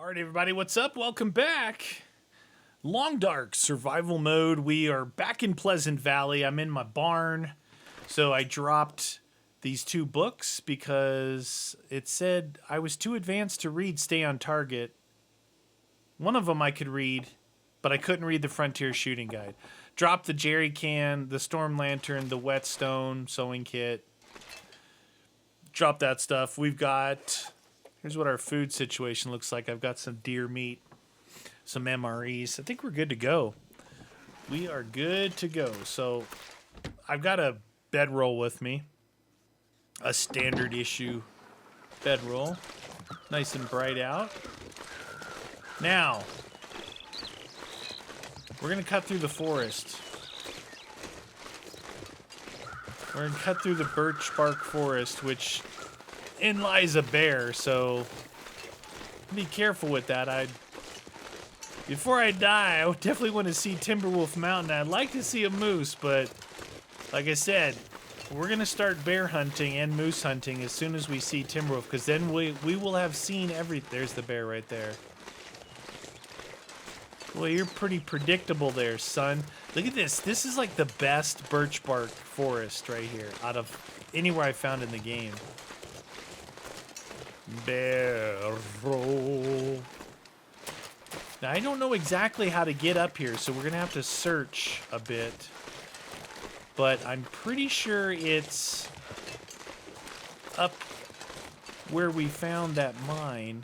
All right, everybody, what's up? Welcome back. Long Dark survival mode. We are back in Pleasant Valley. I'm in my barn. So I dropped these two books because it said I was too advanced to read Stay on Target. One of them I could read, but I couldn't read the Frontier Shooting Guide. Dropped the jerry can, the storm lantern, the whetstone sewing kit. Drop that stuff. We've got... Here's what our food situation looks like. I've got some deer meat, some MREs. I think we're good to go. We are good to go. So I've got a bedroll with me. A standard issue bedroll. Nice and bright out. Now, we're going to cut through the forest. We're going to cut through the birch bark forest, which... in lies a bear, so be careful with that. Before I die, I would definitely want to see Timberwolf Mountain. I'd like to see a moose, but like I said, we're gonna start bear hunting and moose hunting as soon as we see Timberwolf, because then we will have seen every. There's the bear right there. Well, you're pretty predictable there, son. Look at this. This is like the best birch bark forest right here out of anywhere I found in the game. Barrel. Now, I don't know exactly how to get up here, so we're going to have to search a bit. But I'm pretty sure it's up where we found that mine.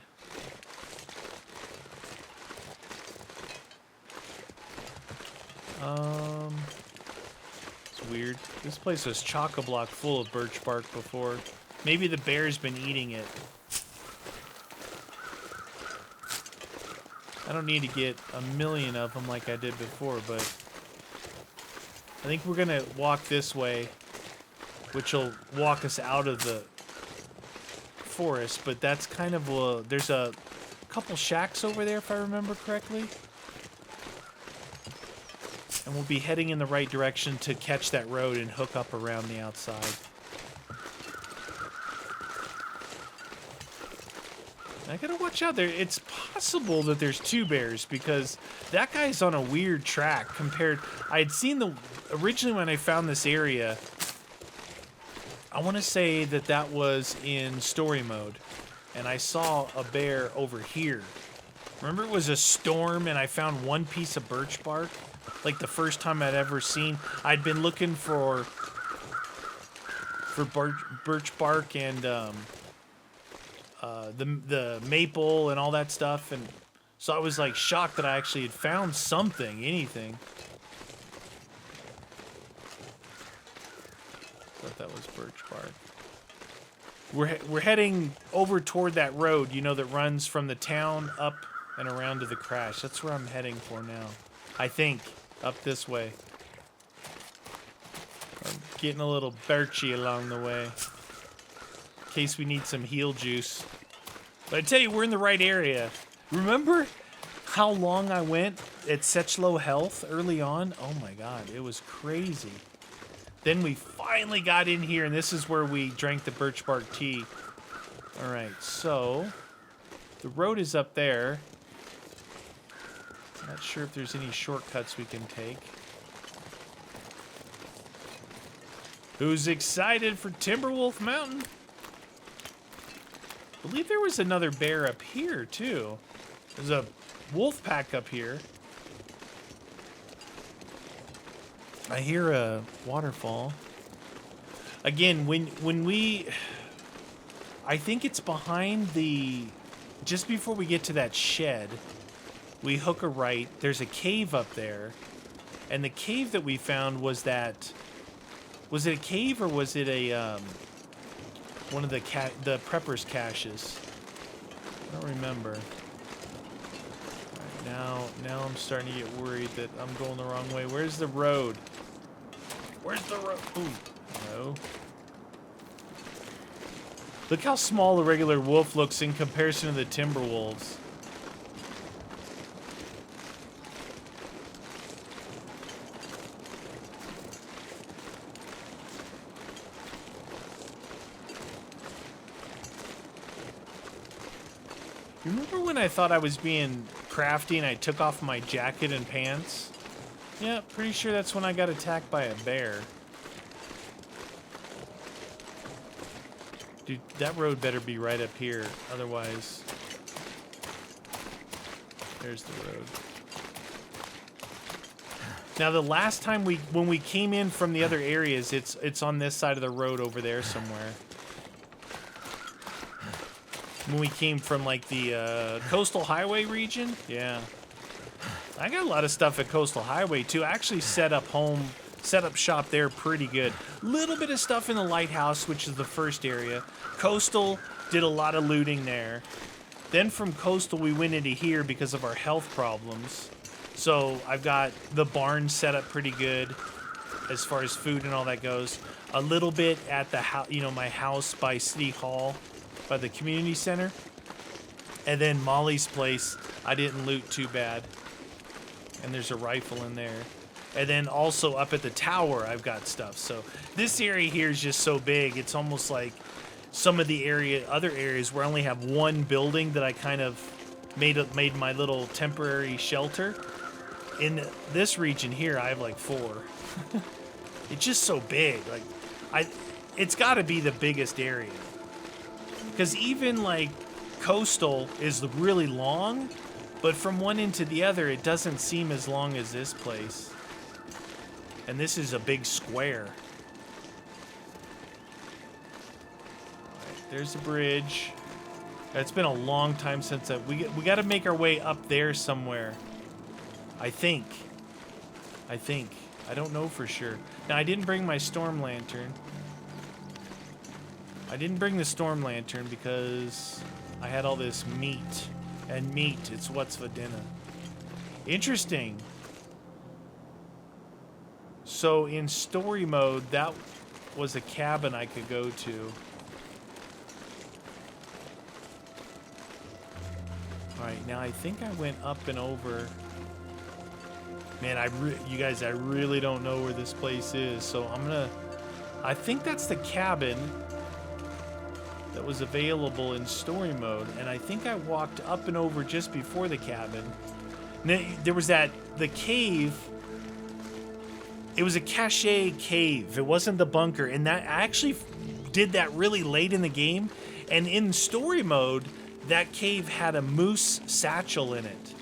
It's weird. This place was chock-a-block full of birch bark before. Maybe the bear's been eating it. I don't need to get a million of them like I did before, but I think we're gonna walk this way, which will walk us out of the forest, but that's kind of there's a couple shacks over there if I remember correctly. And we'll be heading in the right direction to catch that road and hook up around the outside. I gotta watch out there. It's possible that there's two bears because that guy's on a weird track compared. I had seen originally when I found this area, I want to say that was in story mode, and I saw a bear over here. Remember, it was a storm, and I found one piece of birch bark, like the first time I'd ever seen. I'd been looking for birch bark and the maple and all that stuff, and so I was like shocked that I actually had found something, anything. Thought that was birch bark. We're heading over toward that road, you know, that runs from the town up and around to the crash. That's where I'm heading for now. I think up this way. I'm getting a little birchy along the way. In case we need some heal juice. But I tell you, we're in the right area. Remember how long I went at such low health early on? Oh my god, it was crazy. Then we finally got in here, and this is where we drank the birch bark tea. Alright, so the road is up there. Not sure if there's any shortcuts we can take. Who's excited for Timberwolf Mountain? I believe there was another bear up here, too. There's a wolf pack up here. I hear a waterfall. Again, when we... I think it's behind the... Just before we get to that shed, we hook a right. There's a cave up there. And the cave that we found was that... Was it a cave or was it a... one of the prepper's caches? I don't remember. Right, now I'm starting to get worried that I'm going the wrong way. Where's the road? Where's the road? Ooh, no. Look how small the regular wolf looks in comparison to the timber wolves. Remember when I thought I was being crafty and I took off my jacket and pants? Yeah, pretty sure that's when I got attacked by a bear. Dude, that road better be right up here. Otherwise... There's the road. Now, the last time when we came in from the other areas, it's on this side of the road over there somewhere. When we came from, like, the Coastal Highway region? Yeah. I got a lot of stuff at Coastal Highway, too. I actually set up shop there pretty good. Little bit of stuff in the lighthouse, which is the first area. Coastal, did a lot of looting there. Then from Coastal, we went into here because of our health problems. So I've got the barn set up pretty good as far as food and all that goes. A little bit at the house, my house by City Hall, by the community center. And then Molly's place, I didn't loot too bad. And there's a rifle in there. And then also up at the tower, I've got stuff. So this area here is just so big. It's almost like some of the other areas where I only have one building that I kind of made my little temporary shelter. In this region here, I have like 4. It's just so big. Like, it's got to be the biggest area. Because even like Coastal is really long, but from one end to the other, it doesn't seem as long as this place. And this is a big square. Alright, there's a bridge. It's been a long time since we got to make our way up there somewhere. I think. I don't know for sure. Now, I didn't bring my storm lantern. I didn't bring the storm lantern because I had all this meat. And meat, it's what's for dinner. Interesting. So in story mode, that was a cabin I could go to. Alright, now I think I went up and over. Man, you guys, I really don't know where this place is. So I think that's the cabin that was available in story mode. And I think I walked up and over just before the cabin. There was the cave. It was a cache cave. It wasn't the bunker. And I actually did that really late in the game. And in story mode, that cave had a moose satchel in it.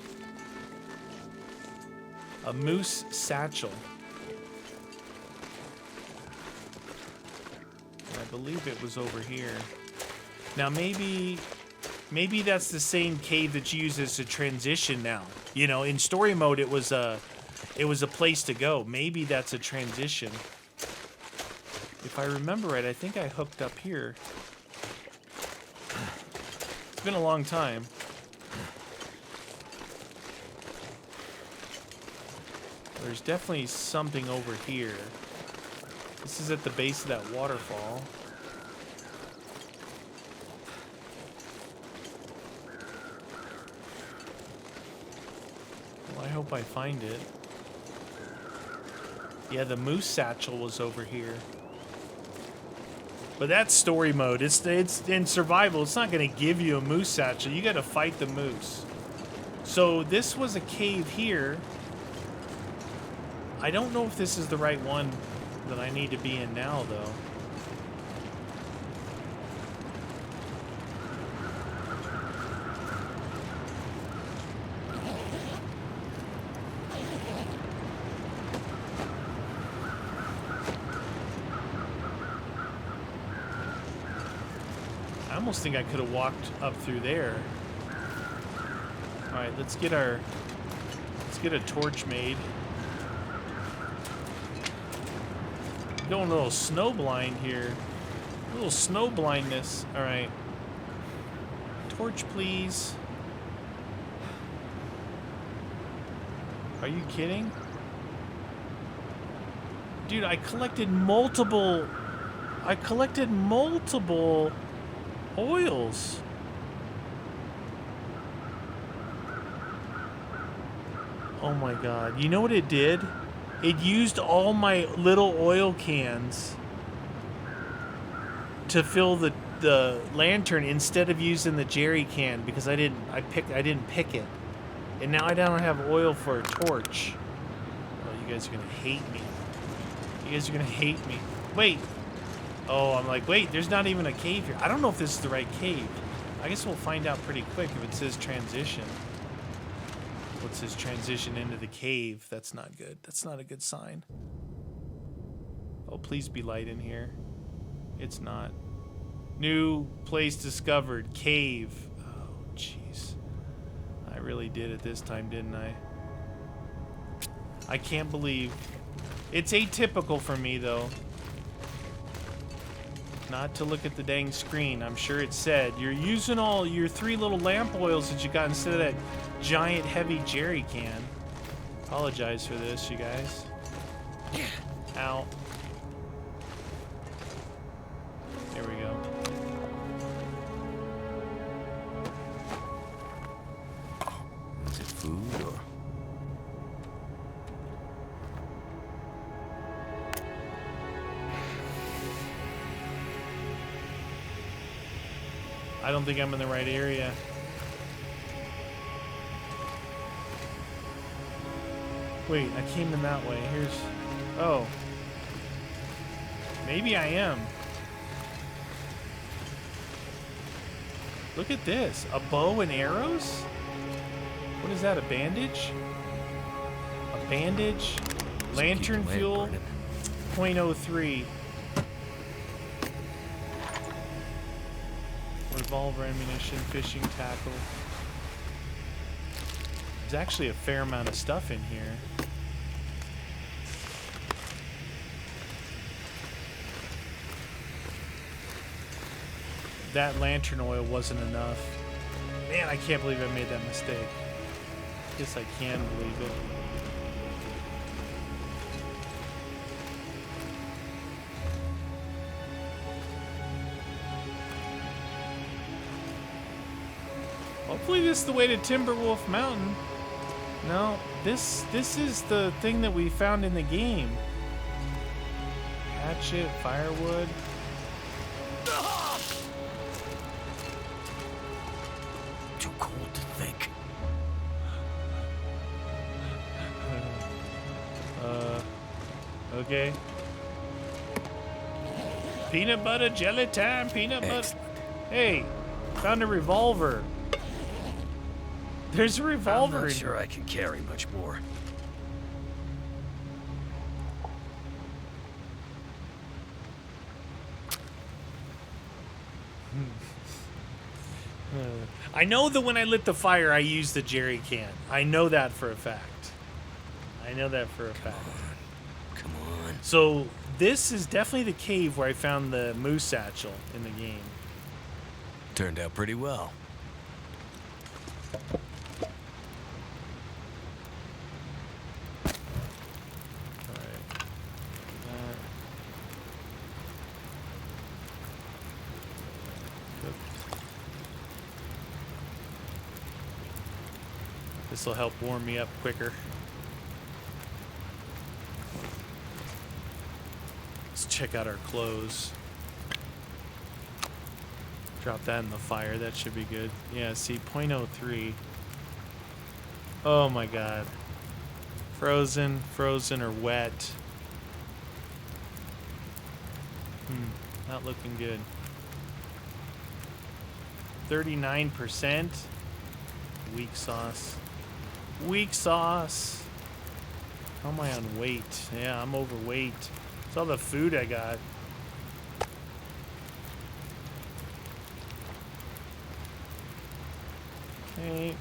A moose satchel. I believe it was over here. Now maybe that's the same cave that you use as a transition now. In story mode it was a place to go. Maybe that's a transition. If I remember right, I think I hooked up here. It's been a long time. There's definitely something over here. This is at the base of that waterfall. Well, I hope I find it. Yeah, the moose satchel was over here. But that's story mode. It's in survival. It's not going to give you a moose satchel. You got to fight the moose. So this was a cave here. I don't know if this is the right one that I need to be in now, though. I almost think I could have walked up through there. All right, let's get a torch made. Going a little snow blind here. A little snow blindness. All right. Torch, please. Are you kidding? Dude, I collected multiple oils. Oh my god. You know what it did? It used all my little oil cans to fill the the lantern instead of using the jerry can because I didn't pick it. And now I don't have oil for a torch. Oh, you guys are gonna hate me. You guys are gonna hate me. Wait. Oh, I'm like, wait, there's not even a cave here. I don't know if this is the right cave. I guess we'll find out pretty quick if it says transition. What says transition into the cave? That's not good. That's not a good sign. Oh, please be light in here. It's not. New place discovered. Cave. Oh, jeez. I really did it this time, didn't I? I can't believe. It's atypical for me, though. Not to look at the dang screen. I'm sure it said, you're using all your 3 little lamp oils that you got instead of that giant heavy jerry can. Apologize for this, you guys. Ow. There we go. Is it food or? I don't think I'm in the right area. Wait, I came in that way. Here's... Oh. Maybe I am. Look at this. A bow and arrows? What is that, a bandage? A bandage? Lantern fuel? 0.03. Revolver ammunition, fishing tackle. There's actually a fair amount of stuff in here. That lantern oil wasn't enough. Man, I can't believe I made that mistake. Guess I can believe it. Hopefully this is the way to Timberwolf Mountain. No, this is the thing that we found in the game. Hatchet, firewood. Too cold to think. Okay. Peanut butter jelly time, peanut butter. Excellent. Hey, found a revolver. There's a revolver. I'm not sure I can carry much more. I know that when I lit the fire, I used the jerry can. I know that for a fact. I know that for a fact. Come on. So this is definitely the cave where I found the moose satchel in the game. Turned out pretty well. This will help warm me up quicker. Let's check out our clothes. Drop that in the fire. That should be good. Yeah, see, 0.03. Oh my god. Frozen or wet. Not looking good. 39%. Weak sauce. Weak sauce. How am I on weight? Yeah, I'm overweight. It's all the food I got. Okay.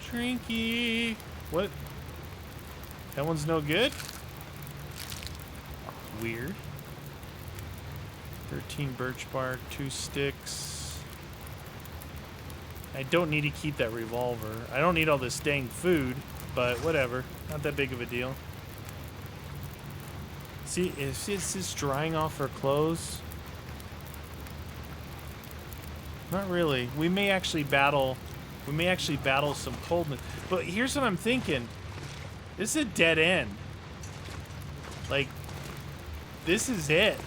Shrinky. What? That one's no good? Weird. 13 birch bark, 2 sticks. I don't need to keep that revolver. I don't need all this dang food, but whatever. Not that big of a deal. See, is this drying off our clothes? Not really. We may actually battle some coldness. But here's what I'm thinking. This is a dead end. Like, this is it.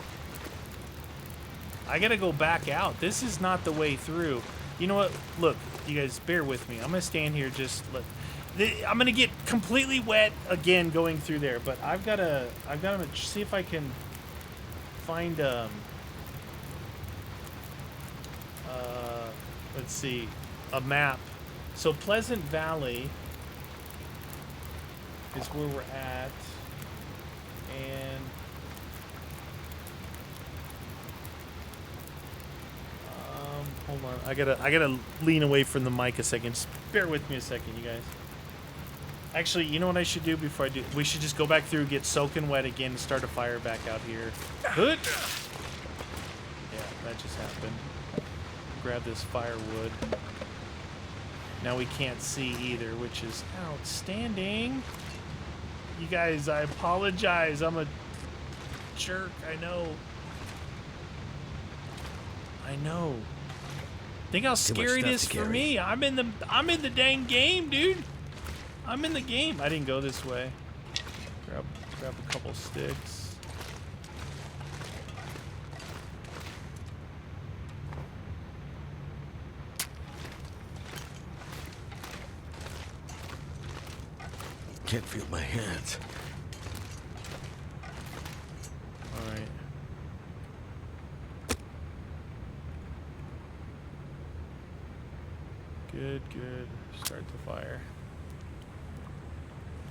I gotta go back out. This is not the way through. You know what? Look, you guys, bear with me. I'm gonna stand here. I'm gonna get completely wet again going through there. But I've gotta see if I can find let's see, a map. So Pleasant Valley is where we're at, and hold on, I gotta lean away from the mic a second. Just bear with me a second, you guys. Actually, you know what I should do before I do? We should just go back through, get soaking wet again, and start a fire back out here. Good. Yeah, that just happened. Grab this firewood. Now we can't see either, which is outstanding. You guys, I apologize. I'm a jerk. I know. Think how scary it is for me. I'm in the dang game, dude. I'm in the game. I didn't go this way. Grab a couple sticks. Can't feel my hands. All right. Good. Start the fire.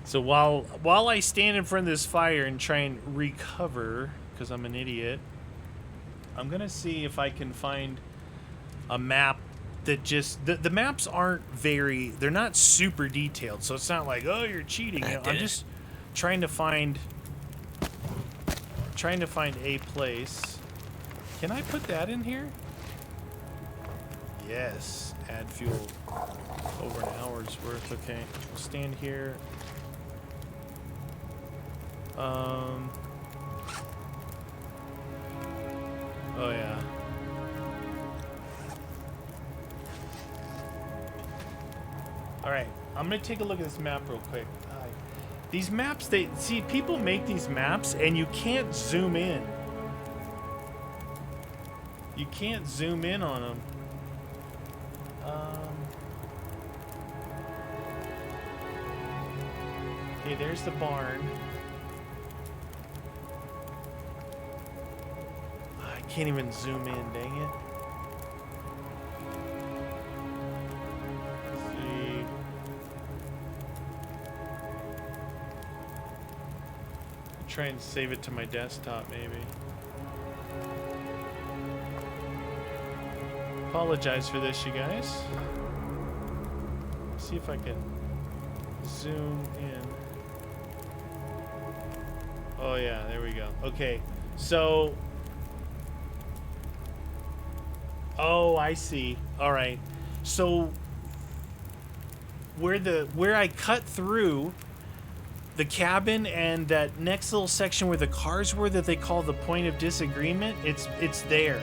So while I stand in front of this fire and try and recover, because I'm an idiot, I'm gonna see if I can find a map that just the maps aren't they're not super detailed, so it's not like, oh, you're cheating. You know, I'm just trying to find a place. Can I put that in here? Yes, add fuel. Over an hour's worth. Okay, we'll stand here. Oh yeah. All right, I'm gonna take a look at this map real quick. These maps, people make these maps and you can't zoom in. You can't zoom in on them. Okay, there's the barn. I can't even zoom in, dang it. Let's see. Try and save it to my desktop, maybe. Apologize for this, you guys. See if I can zoom in. Oh yeah, there we go. Okay, so oh, I see. All right, so where I cut through the cabin and that next little section where the cars were that they call the point of disagreement, it's there.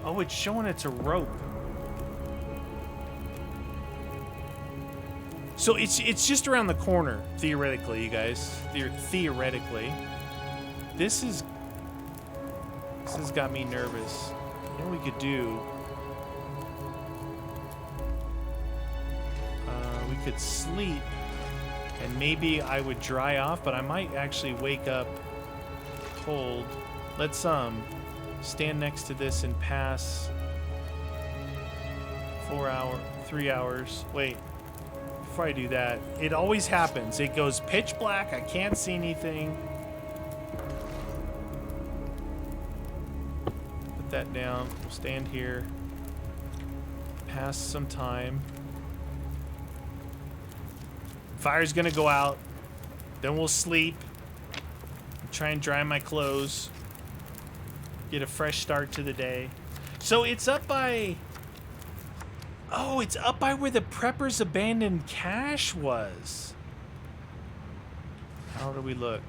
Oh, it's showing it's a rope. So it's just around the corner, theoretically, you guys. Theoretically. This has got me nervous. You know what we could do? We could sleep, and maybe I would dry off, but I might actually wake up cold. Let's stand next to this and pass 3 hours. Wait. Before I do that, it always happens. It goes pitch black. I can't see anything. Put that down. We'll stand here. Pass some time. Fire's gonna go out. Then we'll sleep. Try and dry my clothes. Get a fresh start to the day. So it's up by... Oh, it's up by where the Preppers' abandoned cache was. How do we look?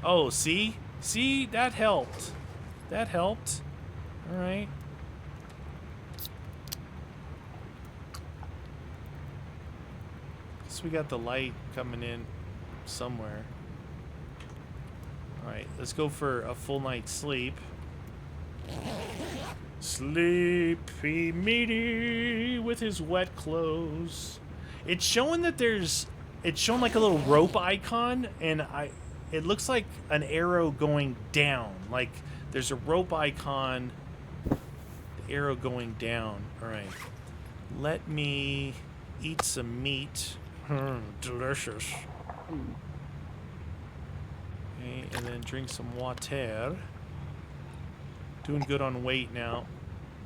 Oh, see? See? That helped. That helped. All right. guess we got the light coming in somewhere. Alright, let's go for a full night's sleep. Sleepy meaty with his wet clothes. It's showing that there's... It's showing like a little rope icon, and it looks like an arrow going down. Like there's a rope icon, the arrow going down. Alright. Let me eat some meat. Delicious. Okay, and then drink some water. Doing good on weight now.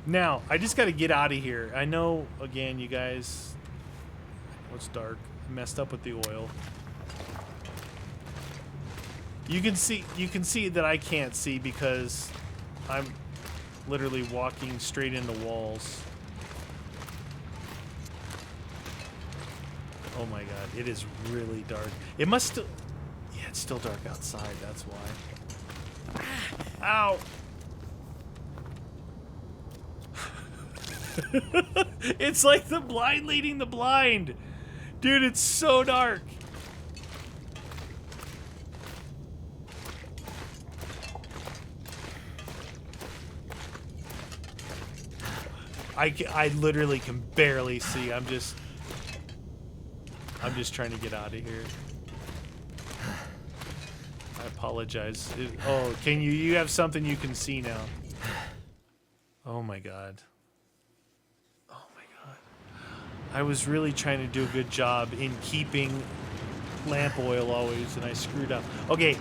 Now, I just got to get out of here. I know, again, you guys... Oh, it's dark. I messed up with the oil. You can see that I can't see because I'm literally walking straight into walls. Oh my god, it is really dark. It must still... Yeah, it's still dark outside, that's why. Ow! It's like the blind leading the blind. Dude, it's so dark. I literally can barely see. I'm just trying to get out of here. I apologize. Oh, can you have something you can see now? Oh my god. I was really trying to do a good job in keeping lamp oil always, and I screwed up. Okay,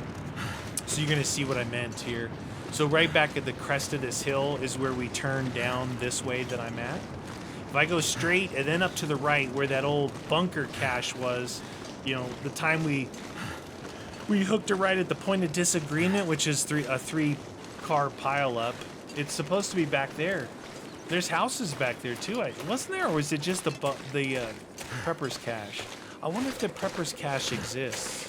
so you're gonna see what I meant here. So right back at the crest of this hill is where we turn down this way that I'm at. If I go straight and then up to the right where that old bunker cache was, you know, the time we hooked it right at the point of disagreement, which is a 3-car pileup. It's supposed to be back there. There's houses back there too. Wasn't there, or was it just the Prepper's Cache? I wonder if the Prepper's Cache exists.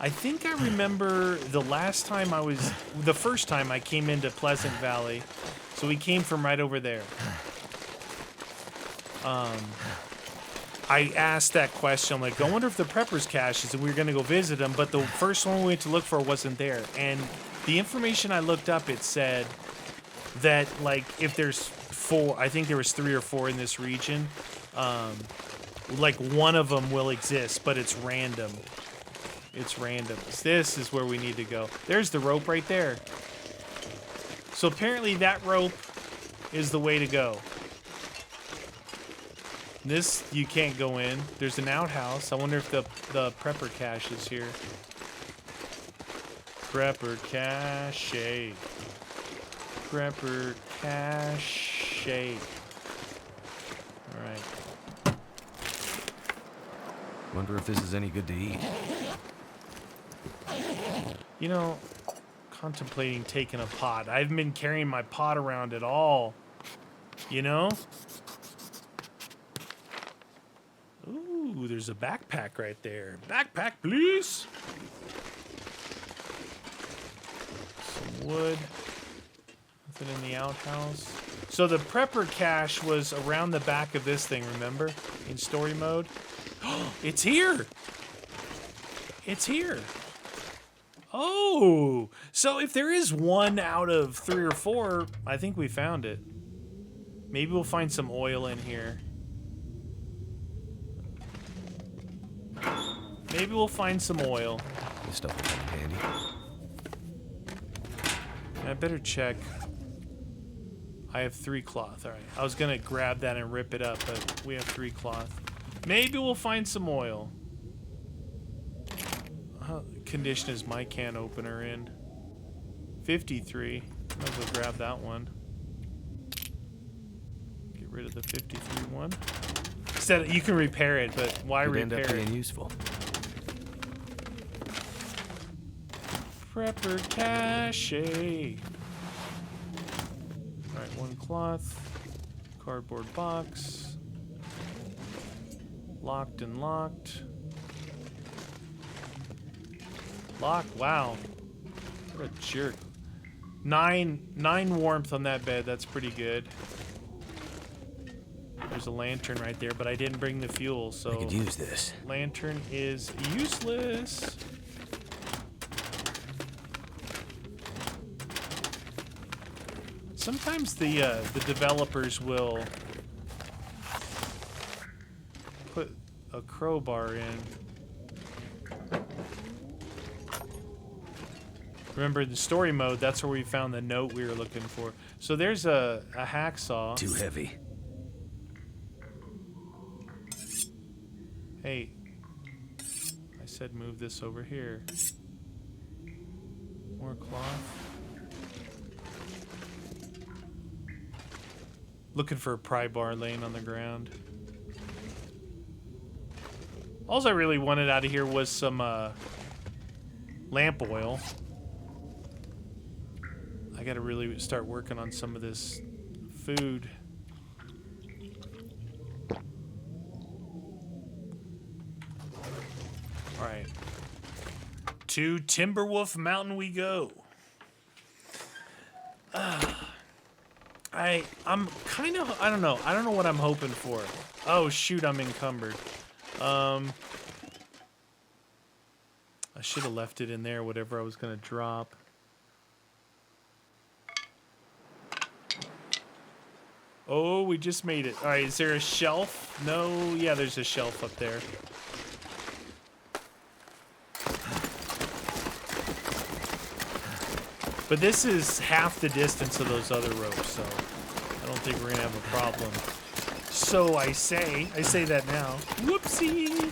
I think I remember the first time I came into Pleasant Valley. So we came from right over there. I asked that question. I'm like, I wonder if the Prepper's Cache is, and we were gonna go visit them, but the first one we went to look for wasn't there. And the information I looked up, it said that, like, if there's 4, I think there was 3 or 4 in this region, like, one of them will exist, but it's random. It's random. This is where we need to go. There's the rope right there. So apparently that rope is the way to go. This, you can't go in. There's an outhouse. I wonder if the Prepper Cache is here. Prepper Cache. Prepper Cache. Alright. Wonder if this is any good to eat. You know, contemplating taking a pot. I haven't been carrying my pot around at all. You know? Ooh, there's a backpack right there. Backpack, please. Some wood. Nothing in the outhouse. So the Prepper Cache was around the back of this thing, remember? In story mode. It's here! It's here! Oh! So if there is 1 out of 3 or 4, I think we found it. Maybe we'll find some oil in here. Maybe we'll find some oil. This stuff will come handy. I better check. I have 3 cloth. Alright. I was gonna grab that and rip it up, but we have 3 cloth. Maybe we'll find some oil. How condition is my can opener in? 53. Might as well grab that one. Get rid of the 53 one. Instead, you can repair it, but why Could repair end up it? being useful. Prepper Cache. Alright, 1 cloth. Cardboard box. Locked and locked. Lock, wow. What a jerk. 9 warmth on that bed, that's pretty good. There's a lantern right there, but I didn't bring the fuel, so... I could use this. Lantern is useless. Sometimes the developers will put a crowbar in. Remember, in the story mode, that's where we found the note we were looking for. So there's a hacksaw. Too heavy. Hey, I said move this over here. More cloth. Looking for a pry bar laying on the ground. All I really wanted out of here was some lamp oil. I gotta really start working on some of this food. Alright. To Timberwolf Mountain we go. I'm kind of, I don't know what I'm hoping for. Oh shoot, I'm encumbered. I should have left it in there, whatever I was gonna drop. Oh, we just made it. Alright, is there a shelf? No, yeah, there's a shelf up there. But this is half the distance of those other ropes, so I don't think we're gonna have a problem. So I say that now. Whoopsie!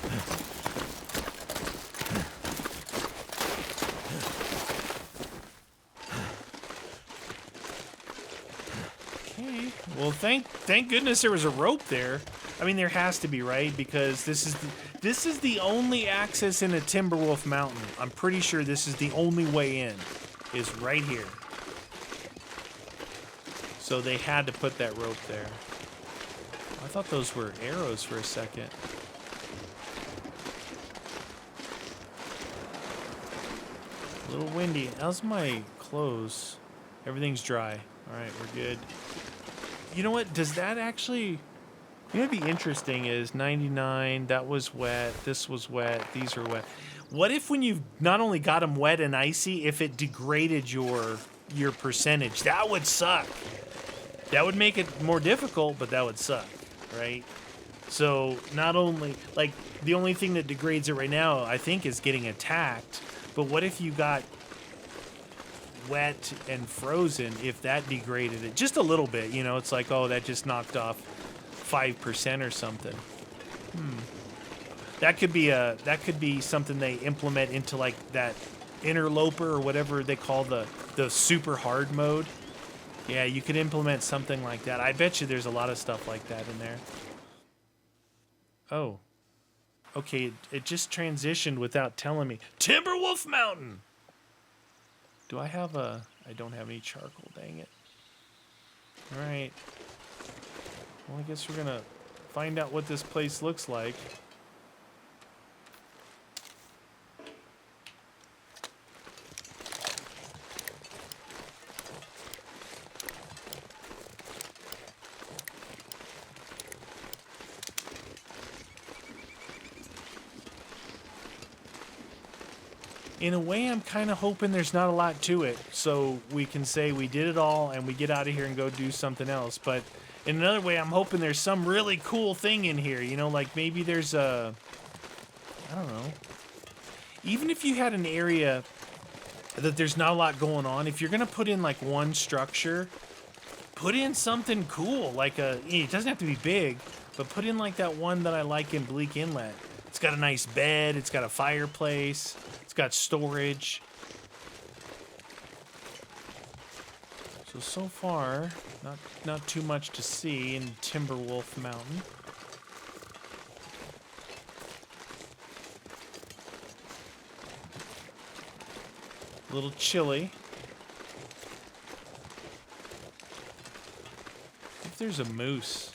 Okay. Well, thank goodness there was a rope there. I mean, there has to be, right? Because this is the only access into Timberwolf Mountain. I'm pretty sure this is the only way in. Is right here. So they had to put that rope there. I thought those were arrows for a second. A little windy. How's my clothes? Everything's dry. Alright, we're good. You know what? Does that actually... You know what'd be interesting is 99, that was wet, this was wet, these are wet. What if when you've not only got them wet and icy, if it degraded your percentage? That would suck. That would make it more difficult, but that would suck, right? So not only, like, the only thing that degrades it right now, I think, is getting attacked. But what if you got wet and frozen, if that degraded it? Just a little bit, you know? It's like, oh, that just knocked off 5% or something. That could be something they implement into like that interloper or whatever they call the super hard mode. Yeah, you could implement something like that. I bet you there's a lot of stuff like that in there. Oh. Okay, it just transitioned without telling me. Timberwolf Mountain! Do I have a... I don't have any charcoal, dang it. Alright. Well, I guess we're gonna find out what this place looks like. In a way, I'm kind of hoping there's not a lot to it, so we can say we did it all and we get out of here and go do something else. But in another way, I'm hoping there's some really cool thing in here. You know, like maybe there's a... I don't know. Even if you had an area that there's not a lot going on, if you're going to put in like one structure, put in something cool. Like it doesn't have to be big, but put in like that one that I like in Bleak Inlet. It's got a nice bed. It's got a fireplace. It's got storage. So far, not too much to see in Timberwolf Mountain. A little chilly. If there's a moose.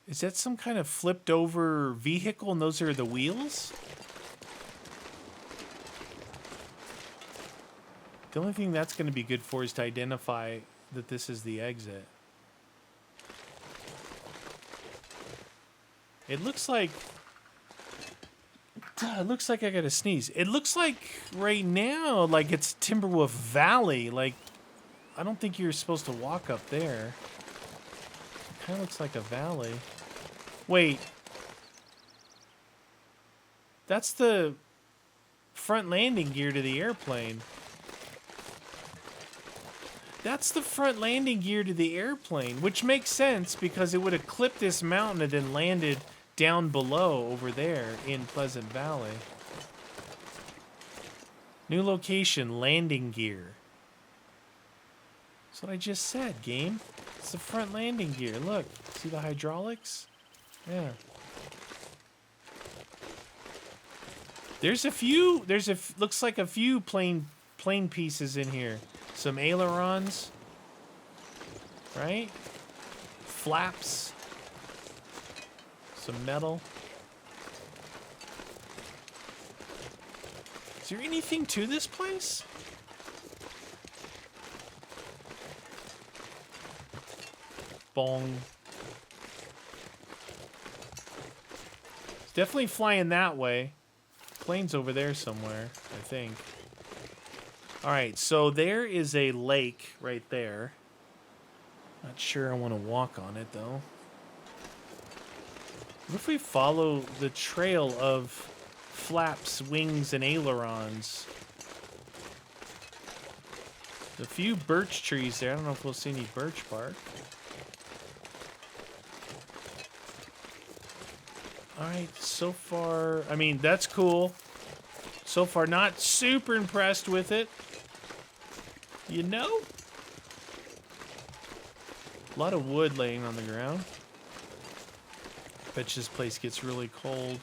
Is that some kind of flipped over vehicle and those are the wheels? The only thing that's going to be good for is to identify that this is the exit. It looks like... It looks like I gotta sneeze. It looks like right now, like it's Timberwolf Valley. Like, I don't think you're supposed to walk up there. It kind of looks like a valley. Wait. That's the front landing gear to the airplane. That's the front landing gear to the airplane, which makes sense because it would have clipped this mountain and then landed down below over there in Pleasant Valley. New location, landing gear. That's what I just said, game. It's the front landing gear. Look, see the hydraulics? Yeah. There's a few, looks like a few plane pieces in here. Some ailerons, right? Flaps. Some metal. Is there anything to this place? Bong. It's definitely flying that way. Plane's over there somewhere, I think. Alright, so there is a lake right there. Not sure I want to walk on it, though. What if we follow the trail of flaps, wings, and ailerons? A few birch trees there. I don't know if we'll see any birch bark. Alright, so far... I mean, that's cool. So far, not super impressed with it. You know? A lot of wood laying on the ground. Bet this place gets really cold.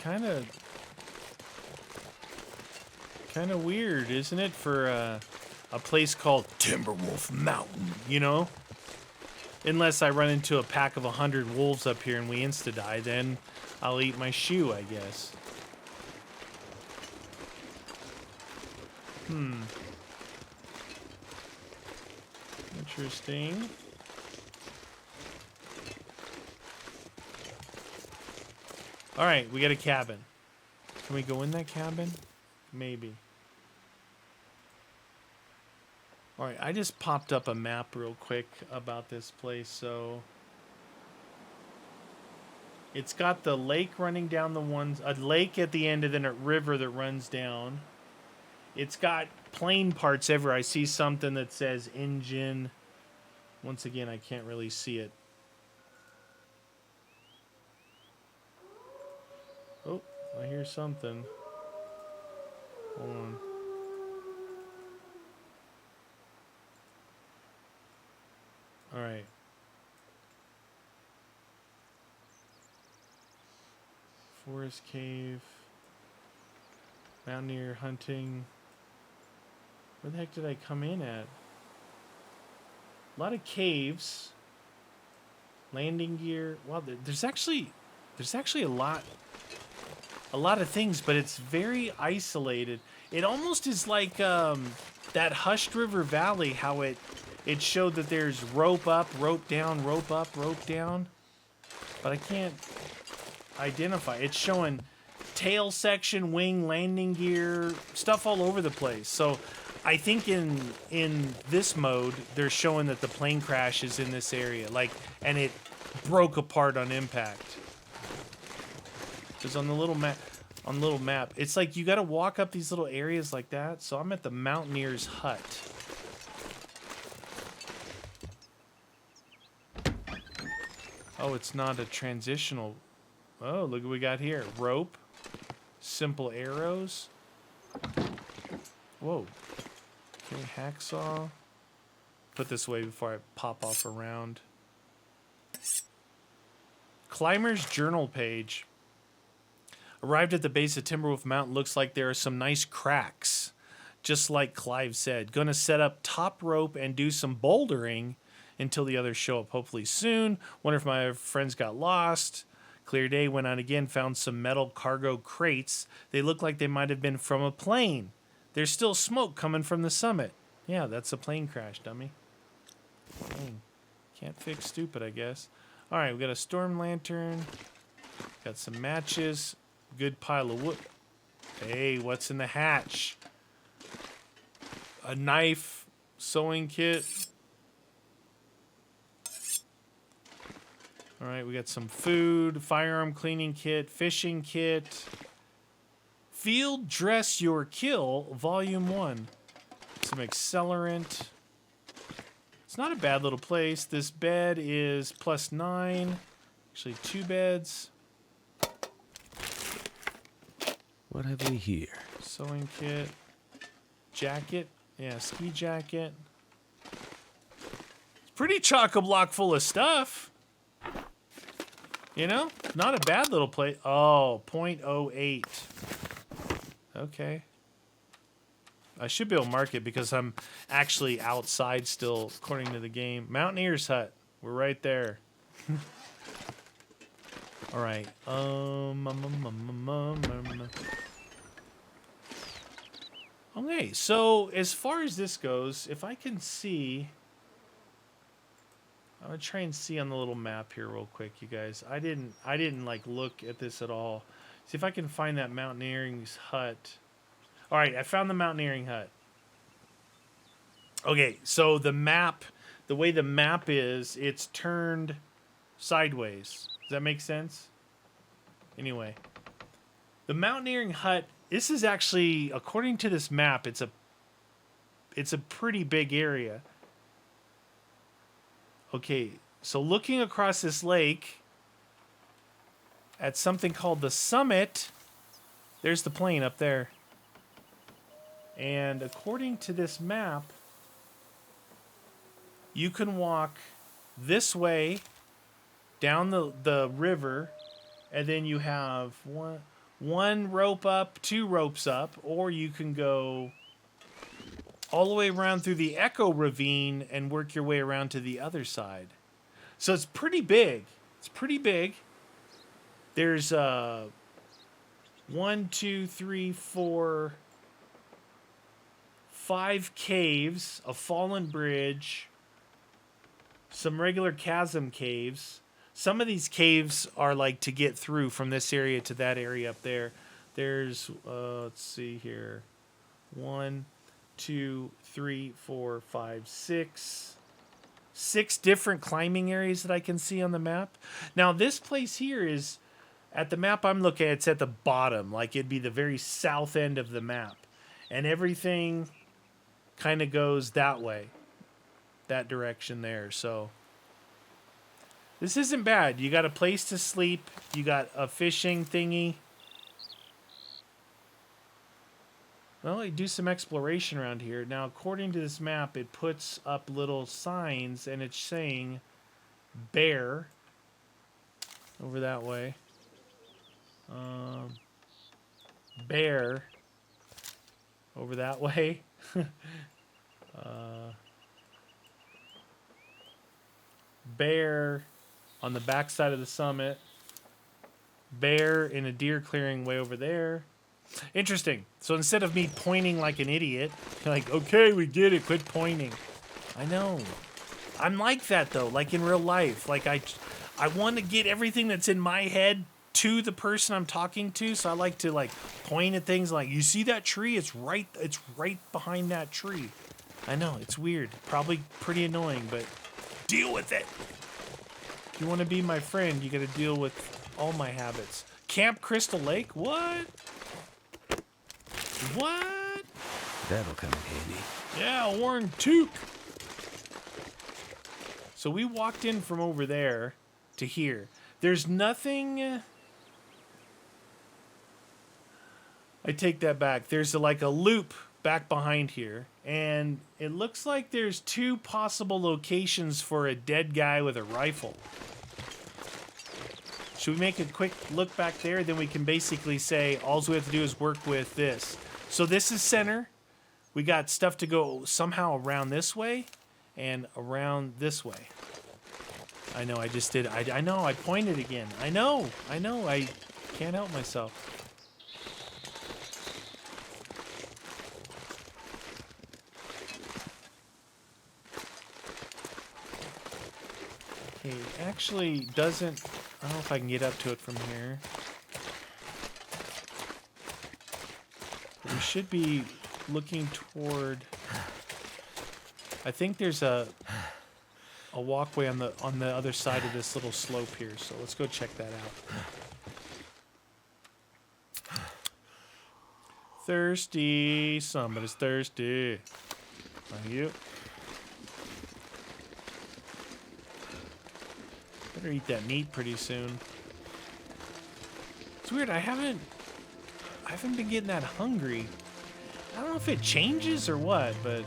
Kind of weird, isn't it, for a place called Timberwolf Mountain, you know? Unless I run into a pack of 100 wolves up here and we insta-die, then I'll eat my shoe, I guess. Interesting. Alright, we got a cabin. Can we go in that cabin? Maybe. Alright, I just popped up a map real quick about this place, so... It's got the lake running down the ones... A lake at the end and then a river that runs down. It's got plane parts everywhere. I see something that says engine. Once again, I can't really see it. Oh, I hear something. Hold on. All right. Forest cave. Mountaineer hunting. Where the heck did I come in at? A lot of caves. Landing gear. Wow, there's actually a lot of things, but it's very isolated. It almost is like that Hushed River Valley, how it showed that there's rope up, rope down, rope up, rope down. But I can't identify. It's showing tail section, wing, landing gear, stuff all over the place. So I think in this mode, they're showing that the plane crash is in this area, like, and it broke apart on impact. Because on the little map, it's like you got to walk up these little areas like that. So I'm at the Mountaineer's hut. Oh, it's not a transitional. Oh, look what we got here. Rope. Simple arrows. Whoa. Okay, hacksaw. Put this away before I pop off around. Climber's journal page. Arrived at the base of Timberwolf Mountain. Looks like there are some nice cracks. Just like Clive said. Gonna set up top rope and do some bouldering until the others show up hopefully soon. Wonder if my friends got lost. Clear day, went on again, found some metal cargo crates. They look like they might have been from a plane. There's still smoke coming from the summit. Yeah, that's a plane crash, dummy. Plane. Can't fix stupid, I guess. All right, we got a storm lantern. Got some matches. Good pile of wood. Hey, what's in the hatch? A knife, sewing kit. All right, we got some food, firearm cleaning kit, fishing kit. Field Dress Your Kill, Volume 1. Some accelerant. It's not a bad little place. This bed is +9. Actually, 2 beds. What have we here? Sewing kit. Jacket. Yeah, ski jacket. It's pretty chock-a-block full of stuff. You know? Not a bad little place. Oh, 0.08. Okay. I should be able to mark it because I'm actually outside still, according to the game. Mountaineer's Hut. We're right there. All right. Okay, so as far as this goes, if I can see, I'm gonna try and see on the little map here real quick, you guys. I didn't like look at this at all. See if I can find that mountaineering's hut. All right, I found the mountaineering hut. Okay, so the map, the way the map is, it's turned sideways. Does that make sense? Anyway, the mountaineering hut, this is actually, according to this map, it's a pretty big area. Okay, so looking across this lake at something called the summit, there's the plane up there. And according to this map, you can walk this way down the river, and then you have one rope up, 2 ropes up, or you can go all the way around through the Echo Ravine and work your way around to the other side. So it's pretty big. It's pretty big. There's 1, 2, 3, 4, 5 caves, a fallen bridge, some regular chasm caves. Some of these caves are like to get through from this area to that area up there. There's, let's see here, 1, 2, 3, 4, 5, 6. 6 different climbing areas that I can see on the map. Now, this place here is, at the map I'm looking at, it's at the bottom. Like, it'd be the very south end of the map. And everything kind of goes that way. That direction there. So, this isn't bad. You got a place to sleep. You got a fishing thingy. Well, you do some exploration around here. Now, according to this map, it puts up little signs, and it's saying bear over that way. Bear over that way. Bear on the backside of the summit. Bear in a deer clearing way over there. Interesting. So instead of me pointing like an idiot, like, okay, we get it, quit pointing. I know. I'm like that, though, like in real life. Like, I want to get everything that's in my head to the person I'm talking to, so I like to, like, point at things like, you see that tree? It's right behind that tree. I know, it's weird. Probably pretty annoying, but deal with it. If you want to be my friend, you got to deal with all my habits. Camp Crystal Lake? What? What? That'll come in handy. Yeah, Warren Took. So we walked in from over there to here. There's nothing. I take that back. There's like a loop back behind here. And it looks like there's 2 possible locations for a dead guy with a rifle. Should we make a quick look back there? Then we can basically say all we have to do is work with this. So this is center. We got stuff to go somehow around this way and around this way. I know, I just did. I know, I pointed again. I know, I can't help myself. Okay, it actually doesn't... I don't know if I can get up to it from here. But we should be looking toward... I think there's a walkway on the other side of this little slope here, so let's go check that out. Thirsty. Somebody's thirsty. Thank you. Better eat that meat pretty soon. It's weird, I haven't been getting that hungry. I don't know if it changes or what, but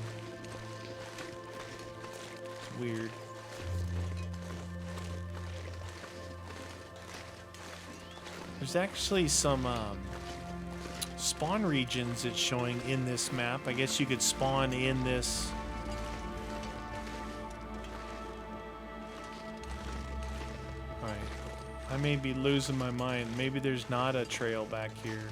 it's weird. There's actually some spawn regions it's showing in this map. I guess you could spawn in this. Alright. I may be losing my mind. Maybe there's not a trail back here.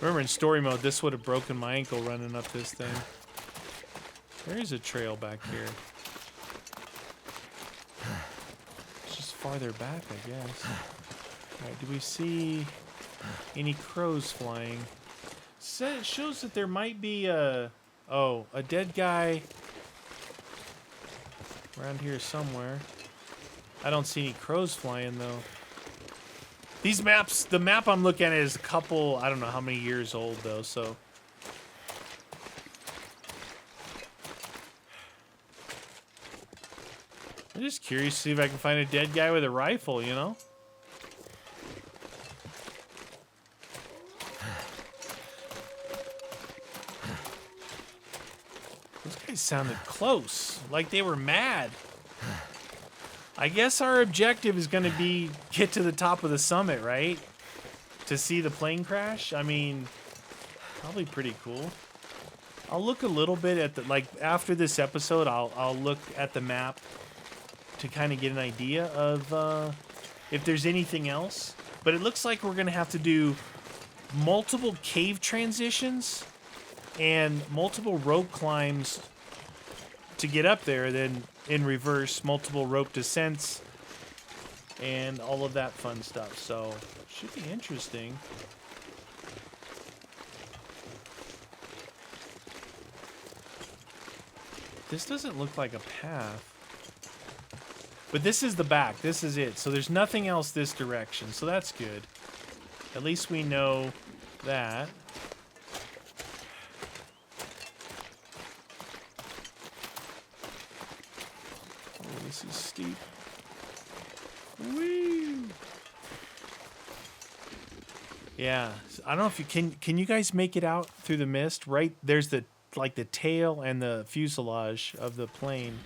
Remember in story mode, this would have broken my ankle running up this thing. There is a trail back here. Farther back, I guess. Alright, do we see any crows flying? It shows that there might be a dead guy around here somewhere. I don't see any crows flying though. These maps, the map I'm looking at is a couple, I don't know how many years old though, so. I'm just curious to see if I can find a dead guy with a rifle, you know? Those guys sounded close, like they were mad. I guess our objective is going to be get to the top of the summit, right? To see the plane crash? I mean, probably pretty cool. I'll look a little bit at the, like, after this episode, I'll look at the map to kind of get an idea of if there's anything else. But it looks like we're going to have to do multiple cave transitions and multiple rope climbs to get up there. Then in reverse, multiple rope descents and all of that fun stuff. So should be interesting. This doesn't look like a path. But this is the back. This is it. So there's nothing else this direction. So that's good. At least we know that. Oh, this is steep. Whee! Yeah. I don't know if you can you guys make it out through the mist? Right there's the tail and the fuselage of the plane.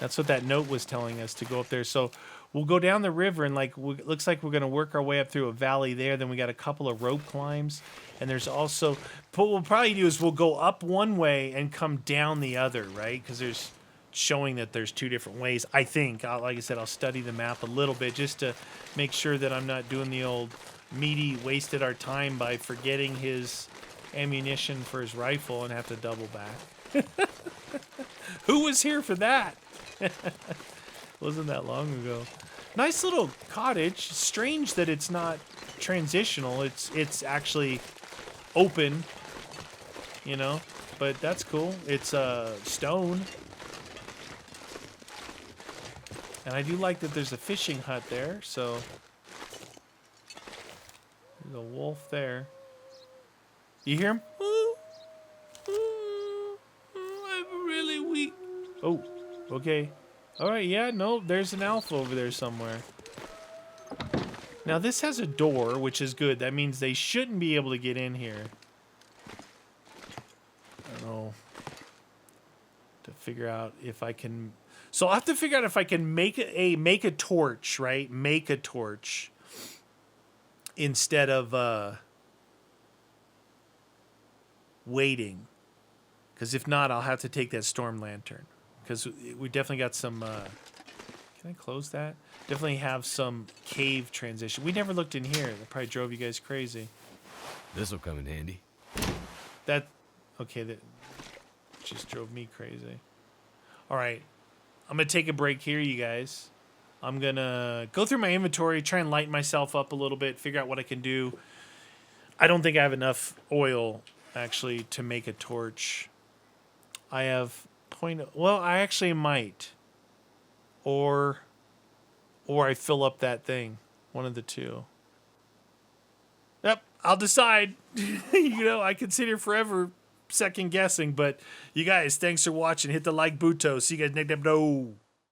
That's what that note was telling us, to go up there. So we'll go down the river and looks like we're going to work our way up through a valley there. Then we got a couple of rope climbs. And there's also, what we'll probably do is we'll go up one way and come down the other, right? Because there's showing that there's two different ways. I think, like I said, I'll study the map a little bit just to make sure that I'm not doing the old Meaty wasted our time by forgetting his ammunition for his rifle and have to double back. Who was here for that? Wasn't that long ago. Nice little cottage. Strange that it's not transitional. It's actually open, you know, but that's cool. It's stone. And I do like that there's a fishing hut there, so there's a wolf there. You hear him? Ooh, ooh, I'm really weak. Oh, okay. All right, yeah, no, there's an alpha over there somewhere. Now, this has a door, which is good. That means they shouldn't be able to get in here. I don't know. To figure out if I can... So I'll have to figure out if I can make a torch, right? Make a torch instead of waiting. Because if not, I'll have to take that storm lantern. Because we definitely got some... can I close that? Definitely have some cave transition. We never looked in here. That probably drove you guys crazy. This'll come in handy. That... Okay, that just drove me crazy. All right. I'm going to take a break here, you guys. I'm going to go through my inventory, try and lighten myself up a little bit, figure out what I can do. I don't think I have enough oil, actually, to make a torch. I have well, I actually might. Or I fill up that thing. One of the two. Yep, I'll decide. I can sit here forever second guessing, but you guys, thanks for watching. Hit the like button. See you guys next episode.